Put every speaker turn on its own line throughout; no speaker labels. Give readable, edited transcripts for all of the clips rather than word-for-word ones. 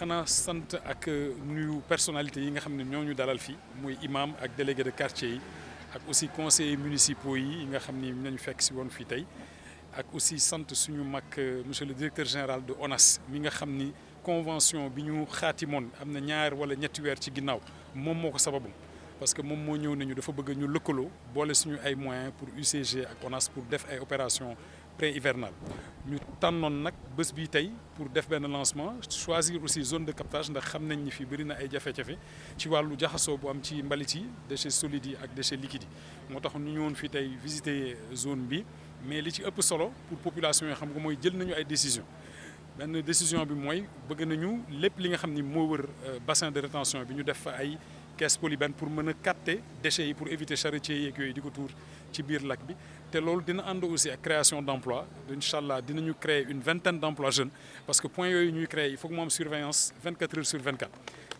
xanaa sant ak nuyu personnalité yi nga xam ne ñoo ñu dalal fii muy imam ak délégué de quartier yi ak aussi conseillers municipaux yi nga xam ni nañu fekk si woon fii tey ak aussi sant suñu mag monsieur le directeur général de ONAS mi nga xam ni convention bi ñu xaatimoon am na ñaar wala ñetti weer ci ginnaaw moom moo ko sababu parce que moom moo ñëw nañu dafa bëgg ñu lëkkaloo boole suñu ay moyens pour UCG ak ONAS pour def ay opération pré-hivernale ñu tànnoon nag bés bi tey pour def benn lancement choisir aussi zone de captage ndax xam nañ ni fii bëri na ay jafe-jafe ci wàllu jaxasoo bu am ci mbalit yi déchets solides yi ak déchets liquides yi moo tax ñu ñëwoon fii tey visiter zone bi mais li ci ëpp solo pour population yi xam nga mooy jël nañu ay décision benn décision bi mooy bëgg nañu lépp li nga xam ni moo wër bassin de rétention bi ñu def fa ay caisse polybène pour mën a capter déchets yi pour éviter charretiers yeeg yooyu di ko tuur ci biir lac bi te loolu dina ànd aussi ak création d'emploi incha allah dinañu créer une vingtaine d'emplois jeunes parce que point yooyu ñuy créer il faut que mu am surveillance 24 heures sur 24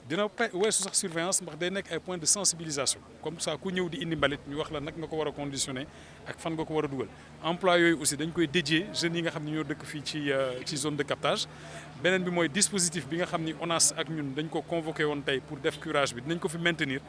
dina weesu sax surveillance ndax day nekk ay points de sensibilisation comme ça ku ñëw di indi mbalit ñu wax la nag nga ko war a conditionner ak fan nga ko war a dugal emploi yooyu aussi dañ koy dédier jeunes yi nga xam ne ñoo dëkk fii ci zone de captage beneen bi mooy dispositif bi nga xam ni ONAS ak ñun dañ ko convoqué woon tey pour def curage bi dinañ ko fi maintenir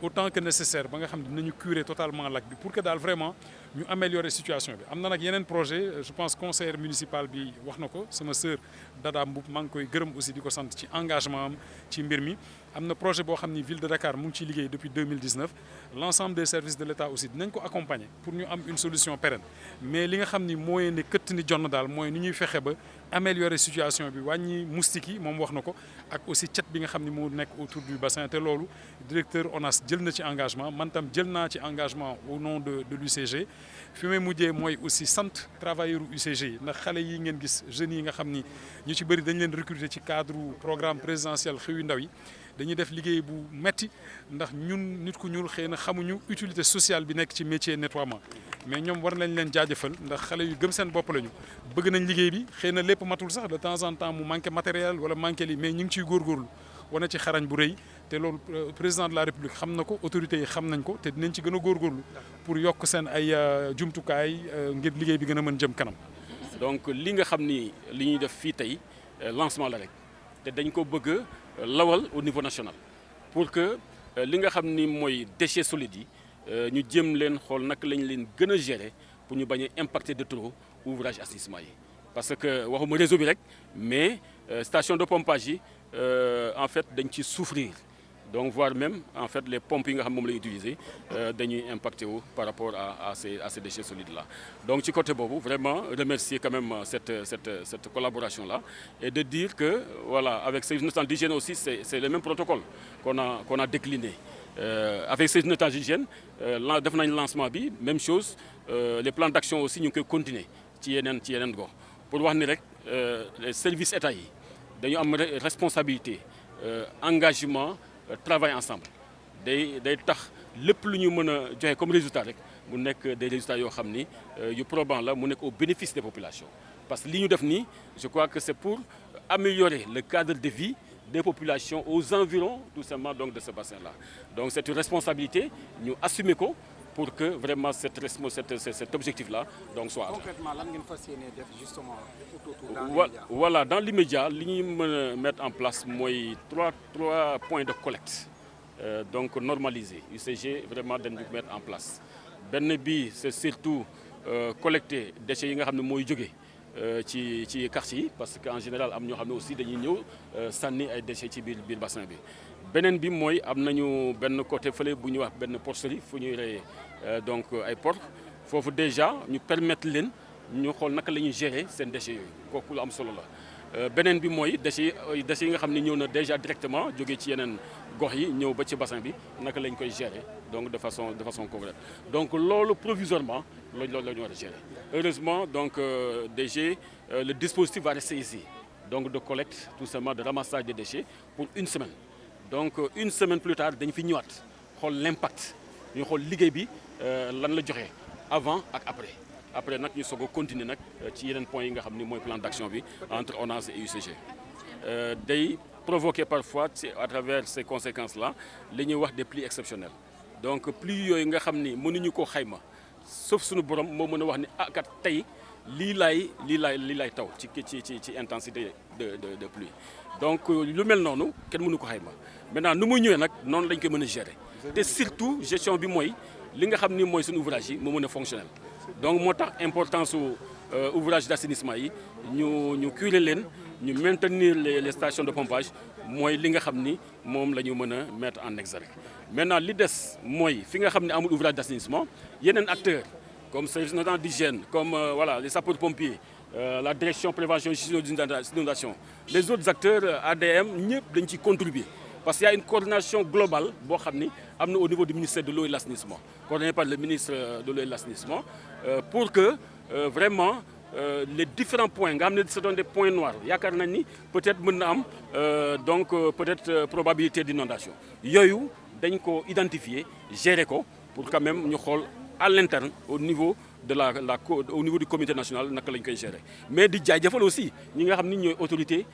autant que nécessaire ba nga xam ne dinañu curer totalement lac bi pour que daal vraiment ñu améliorer situation bi am na nag yeneen projet je pense conseiller municipal bi wax na ko sama sœur Dada Mboup maa ngi koy gërëm aussi di ko sant ci engagement am ci mbir mi am na projet boo xam ni ville de Dakar mu ngi ciy liggéey depuis 2019 l'ensemble des services de l'État aussi dinañ ko accompagner pour ñu am une solution pérenne mais li nga xam ni mooy ne këtt ni jonn daal mooy ni ñuy fexe ba améliorer situation bi wàññi moustique yi moom wax na ko ak aussi cet bi nga xam ni moo nekk autour du bassin te loolu directeur ONAS jël na ci engagement man tam jël naa ci engagement au nom de l'UCG fi may mujjee mooy aussi sant travailleurs UCG yi ndax xale yi ngeen gis jeunes yi nga xam ni ñu ci bëri dañ leen recruter ci cadre programme présidentiel xëyu yu ndaw yi dañuy def liggéey bu metti ndax ñun nit ku ñuul xëy na xamuñu utilité sociale bi nekk ci métier nettoiement mais ñoom war nañ leen jaajëfal ndax xale yu gëm seen bopp lañu bëgg nañ liggéey bi xëy na lépp matul sax de temps en temps mu manqué matériel wala manqué lii mais ñu ngi ciy góorgóorlu wane ci xarañ bu rëy te loolu président de la république xam na ko autorités yi xam nañ ko te dinañ ci gën a góorgóorlu pour yokk seen ay jumtukaay ngir liggéey bi gën a mën jëm kanam.
donc li nga xam ni li ñuy def fii tey lancement la rek te dañ ko bëgg lawal au niveau national pour que li nga xam ni mooy déchets solides yi ñu jëm leen xool naka lañ leen gën a gérer pour ñu bañ a impacter de trop ouvrage assainissement yi parce que waxuma réseau bi rek mais station de pompage yi en fait dañ ci souffrir donc voire même en fait les pompes yi nga xam moom la utiliser dañuy impacté wu par rapport à ces déchets solides là donc ci côté boobu vraiment remercier quand même cette collaboration là et de dire que voilà avec ces notions d'hygiène aussi c'est le même protocole qu'on a décliné avec ces notions d'hygiène def nañ lancement bi même chose les plans d'action aussi ñu ngi koy continuer ci yeneen gox pour wax ni rek les services état yi dañu am responsabilité engagement travail ensemble day tax lépp lu ñu mën a joxe comme résultat rek mu nekk des résultats yoo xam ni yu probants la mu nekk au bénéfice des populations parce que li ñu def nii je crois que c'est pour améliorer le cadre de vie des populations aux environs tout simplement donc de ce bassin-là donc c'est une responsabilité ñu assumer ko pour que vraiment cet objectif-là donc soit atteint.
Concrètement lan ngeen fas yéene def justement dans l'immédiat.
Voilà dans l'immédiat li ñuy mën a mettre en place mooy trois points de collecte donc normalisés UCG vraiment dañ ko mettre en place benn bi c'est surtout collecter déchets yi nga xam ne mooy jóge ci quartier yi parce que en général am ñoo xam ne aussi dañuy ñëw sànni ay déchets ci biir bassin bi beneen bi mooy am nañu benn côté fële bu ñuy wax benn porcherie fu ñuy reyee donc ay porc foofu déjà ñu permettre leen ñu xool naka la ñuy gérer seen déchets yooyu kooku lu am solo la beneen bi mooy déchets yi nga xam ne ñëw na déjà directement jógee ci yeneen gox yi ñëw ba ci bassin bi naka lañ koy gérer donc de façon concrète donc loolu provisoirement loolu la ñu war a gérer heureusement donc DG le dispositif va rester ici donc de collecte tout simplement de ramassage des déchets pour une semaine donc une semaine plus tard dañu fi ñëwaat xool l'impact ñu xool liggéey bi lan la joxe avant ak après nag ñu soog a continuer nag ci yeneen points yi nga xam ni mooy plan d'action bi entre ONAS et UCG day provoquer parfois à travers ces conséquences-là li ñuy wax des pluies exceptionnelles donc pluies yooyu nga xam ni mënuñu koo xayma sauf suñu borom moo mën a wax ni kat tey lii laay taw ci intensité de pluie donc lu mel noonu kenn mënu ko xayma maintenant nu muy ñëwee nag noonu lañ koy mën a gérer te surtout gestion bi mooy li nga xam ni mooy suñu ouvrage yi moo mën a fonctionnel donc moo tax importance su ouvrage d'assainissement yi ñu curer leen ñu maintenir les stations de pompage mooy li nga xam ni moom la ñu mën a mettre en exergue maintenant li des mooy fi nga xam ne amul ouvrage d'assainissement yeneen acteurs comme service national d'hygiène comme voilà les sapeurs-pompiers la direction prévention et gestion des inondations les autres acteurs ADM ñëpp dañ ciy contribuer parce qu'il y a une coordination globale boo xam ni am na au niveau du ministère de l'eau et de l'assainissement coordonné par le ministre de l'eau et de l'assainissement pour que vraiment les différents points nga xam ne ce sont des points noirs yaakaar nañ ni peut-être mën na am donc peut-être probabilité d'inondation yooyu dañ ko identifier gérer ko pour quand même ñu xool à l'interne au niveau de au niveau du comité national naka lañ koy gérer mais di jaajëfal aussi ñi nga xam ni ñooy autorités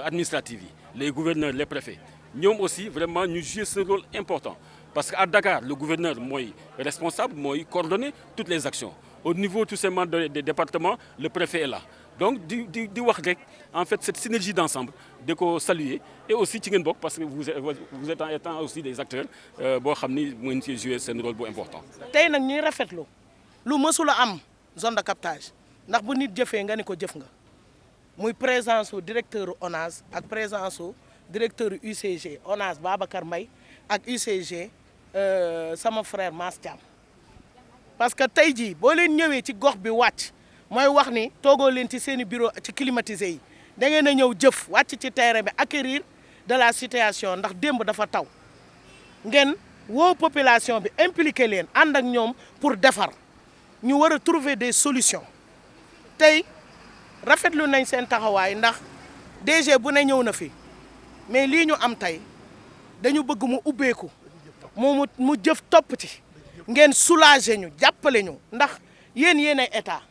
administratives yi les gouverneurs les préfets ñoom aussi vraiment ñu jouer ce rôle important parce que à Dakar le gouverneur mooy responsable mooy coordonner toutes les actions au niveau tout simplement des départements le préfet est là donc di wax rek en fait cette synergie d'ensemble de ko saluer et aussi ci ngeen bokk parce que vous êtes en étant aussi des acteurs boo xam ni mu ngeen ci jouer seen rôle bu important.
tey nag ñuy rafetlu lu mësula am zone de captage ndax bu nit jëfee nga ni ko jëf nga muy présence su directeur ONAS ak présence su directeur UCG ONAS Babacar Mbaye ak UCG sama frère Mass Thiam parce que tey jii boo leen ñëwee ci gox bi wàcc mooy wax ni toogoo leen ci seen i bureau ci climatisé yi da ngeen a ñëw jëf wàcc ci terrain bi acquérir de la situation ndax démb dafa taw ngeen woo population bi impliqué leen ànd ak ñoom pour defar ñu war a trouver des solutions tey rafetlu nañ seen taxawaay ndax DG bu ne ñëw na fi mais lii ñu am tey dañu bëgg mu ubbeeku mu jëf topp ci ngeen soulager ñu jàppale ñu ndax yéen ay état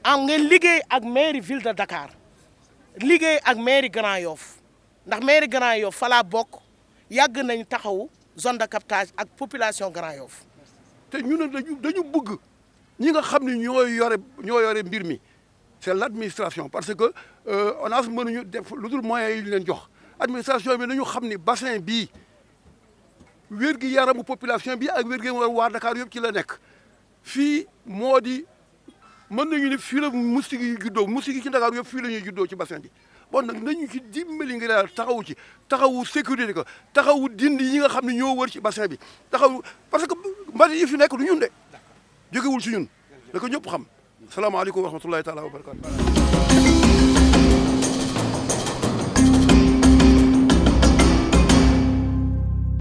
am ngeen liggéey ak mairie ville de Dakar liggéey ak mairie Grand Yoff ndax mairie Grand Yoff fa laa bokk yàgg nañ taxawu zone de captage ak population Grand Yoff
te ñu ne dañu bëgg ñi nga xam ne ñoo yore mbir mi c'est l'administration parce que ONAS mënuñu def lu dul moyens yi ñu leen jox administration bi nañu xam ni bassin bii wér-gi-yaramu population bi ak wér-gi-yaramu waa Dakar yëpp ci la nekk fii moo di mën nañu ni fii la moustique yi juddoo moustique yi ci Dakar yëpp fii la ñuy juddoo ci bassin bi bon nag nañu ci dimbali ngir daal taxawu sécurité ko taxawu dindi yi nga xam ne ñoo wër ci bassin bi taxawu parce que mbalit yi fi nekk du ñun de jógewul ci ñun da ko ñëpp xam salaamaaleykum wa rahmatullahi taala wa barakatu